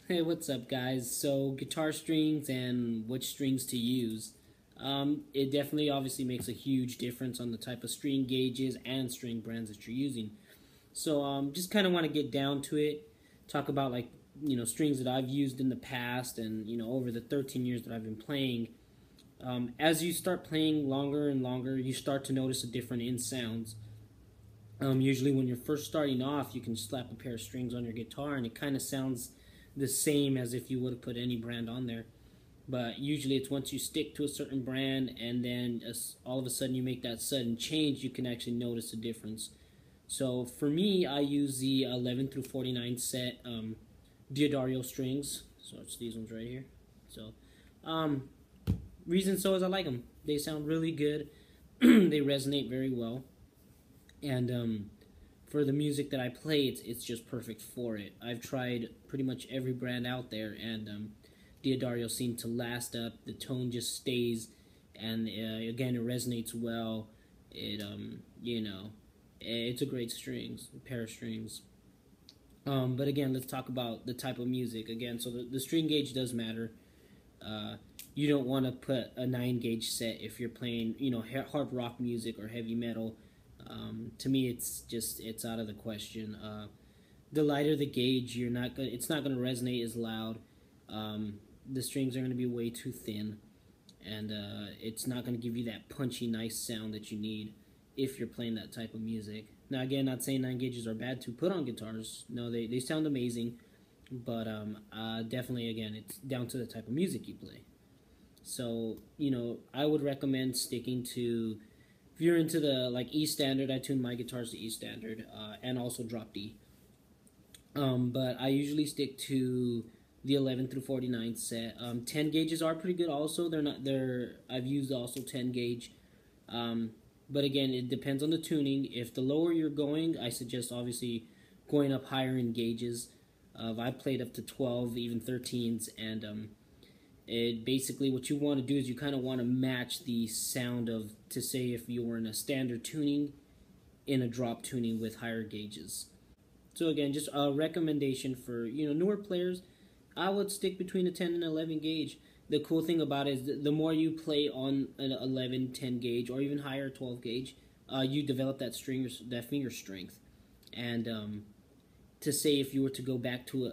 Hey, what's up, guys? So, guitar strings and which strings to use. It definitely obviously makes a huge difference on the type of string gauges and string brands that you're using. So, just kind of want to get down to it, talk about strings that I've used in the past and, over the 13 years that I've been playing. As you start playing longer and longer, you start to notice a different in sounds. Usually when you're first starting off, you can slap a pair of strings on your guitar and it kind of sounds the same as if you would have put any brand on there. But usually it's once you stick to a certain brand and then all of a sudden you make that sudden change, you can actually notice a difference. So for me, I use the 11 through 49 set Diodario strings. So it's these ones right here. So reason so is I like them. They sound really good. They resonate very well. And for the music that I play, it's just perfect for it. I've tried pretty much every brand out there, and Diodario seemed to last up. The tone just stays, and again, it resonates well. It's a great pair of strings. But again, let's talk about the type of music again. So the string gauge does matter. You don't want to put a 9-gauge set if you're playing, hard rock music or heavy metal. To me, it's out of the question. The lighter the gauge, it's not gonna resonate as loud. The strings are gonna be way too thin, and it's not gonna give you that punchy, nice sound that you need if you're playing that type of music. Now, again, not saying 9 gauges are bad to put on guitars. No, they sound amazing, but definitely, again, it's down to the type of music you play. So, I would recommend sticking to. If you're into the E standard, I tune my guitars to E standard and also drop D. But I usually stick to the 11 through 49 set. 10 gauges are pretty good also. I've used also 10 gauge. But again, it depends on the tuning. If the lower you're going, I suggest obviously going up higher in gauges. I played up to 12, even 13s, and it basically what you want to do is you kind of want to match the sound of, to say, if you were in a standard tuning in a drop tuning with higher gauges. So again, just a recommendation for newer players, I would stick between a 10 and 11 gauge. The cool thing about it is the more you play on an 11, 10 gauge or even higher 12 gauge, you develop that finger strength. And to say if you were to go back to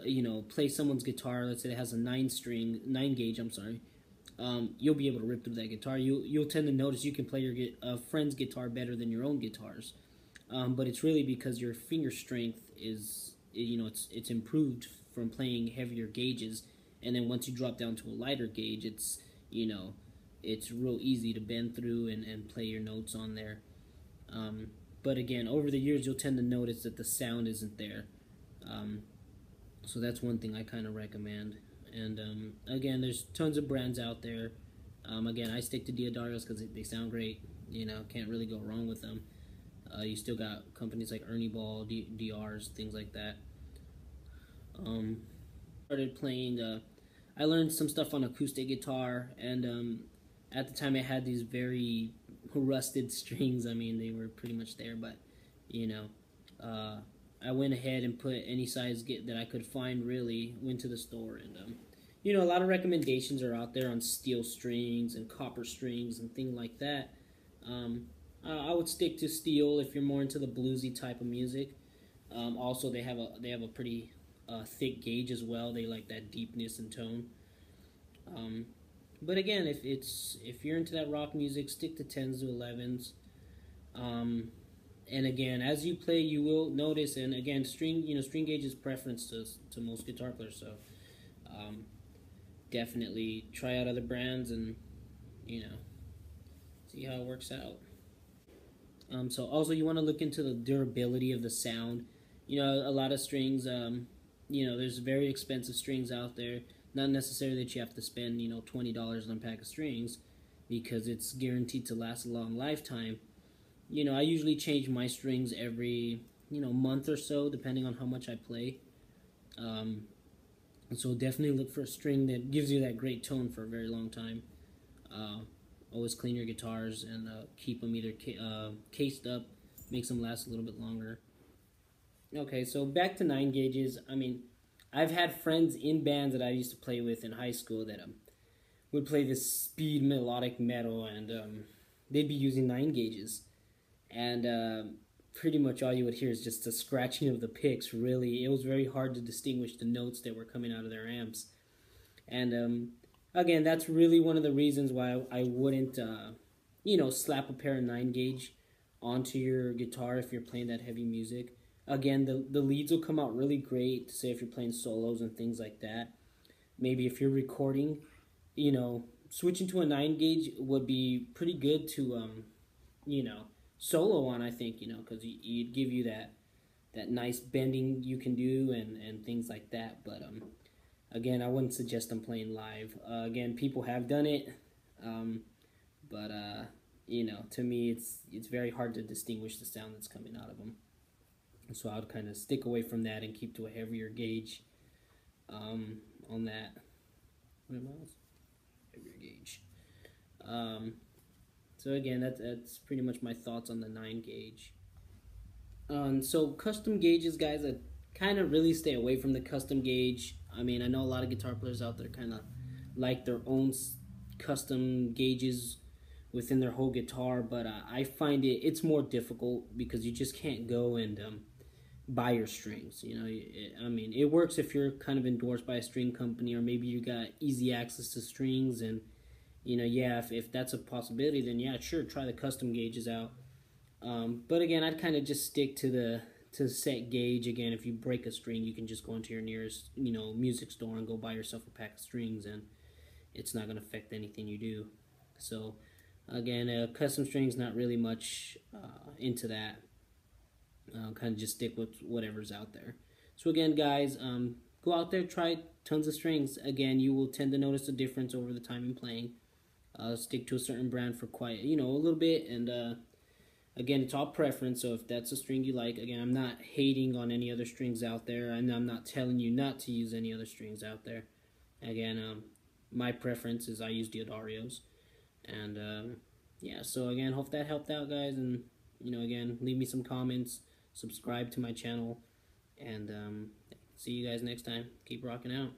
play someone's guitar, let's say it has a 9 gauge, you'll be able to rip through that guitar. You'll tend to notice you can play your friend's guitar better than your own guitars, but it's really because your finger strength is it's improved from playing heavier gauges, and then once you drop down to a lighter gauge, it's real easy to bend through and play your notes on there. But again, over the years, you'll tend to notice that the sound isn't there. So that's one thing I kind of recommend. And again, there's tons of brands out there. Again, I stick to Diodarios because they sound great. Can't really go wrong with them. You still got companies like Ernie Ball, DRs, things like that. Started playing. I learned some stuff on acoustic guitar, and at the time I had these very rusted strings. I mean, they were pretty much there, but I went ahead and put any size that I could find, really. Went to the store, and a lot of recommendations are out there on steel strings and copper strings and things like that. I would stick to steel if you're more into the bluesy type of music. Also, they have a pretty thick gauge as well. They like that deepness and tone. But again, if you're into that rock music, stick to 10s to 11s. And again, as you play, you will notice, and again, string gauge is preference to most guitar players. So definitely try out other brands and see how it works out. So also you want to look into the durability of the sound. A lot of strings, there's very expensive strings out there. Not necessarily that you have to spend $20 on a pack of strings, because it's guaranteed to last a long lifetime. I usually change my strings every, month or so, depending on how much I play. So definitely look for a string that gives you that great tone for a very long time. Always clean your guitars and keep them either cased up, makes them last a little bit longer. Okay, so back to 9 gauges. I mean, I've had friends in bands that I used to play with in high school that would play this speed melodic metal, and they'd be using 9 gauges, and pretty much all you would hear is just the scratching of the picks. Really, it was very hard to distinguish the notes that were coming out of their amps. And again, that's really one of the reasons why I wouldn't, slap a pair of 9 gauge onto your guitar if you're playing that heavy music. Again, the leads will come out really great, say if you're playing solos and things like that. Maybe if you're recording, switching to a 9 gauge would be pretty good to, solo on, I think, because you'd give you that nice bending you can do and things like that. But again, I wouldn't suggest them playing live. Again, people have done it, but to me, it's very hard to distinguish the sound that's coming out of them. So I would kind of stick away from that and keep to a heavier gauge on that. What else? Heavier gauge. So again, that's pretty much my thoughts on the 9 gauge. So custom gauges, guys, I kind of really stay away from the custom gauge. I mean, I know a lot of guitar players out there kind of like their own custom gauges within their whole guitar, but I find it's more difficult because you just can't go and buy your strings. I mean, it works if you're kind of endorsed by a string company, or maybe you got easy access to strings, and if that's a possibility, then yeah, sure, try the custom gauges out. But again, I'd kind of just stick to the set gauge. Again, if you break a string, you can just go into your nearest music store and go buy yourself a pack of strings, and it's not going to affect anything you do. So again, custom strings, not really much into that. Kind of just stick with whatever's out there. So again, guys, go out there, try tons of strings. Again, you will tend to notice a difference over the time in playing. Stick to a certain brand for quite, a little bit, and again, it's all preference. So if that's a string you like, again, I'm not hating on any other strings out there, and I'm not telling you not to use any other strings out there. Again, my preference is I use Diodarios, and yeah. So again, hope that helped out, guys, and again, leave me some comments, subscribe to my channel, and see you guys next time. Keep rocking out.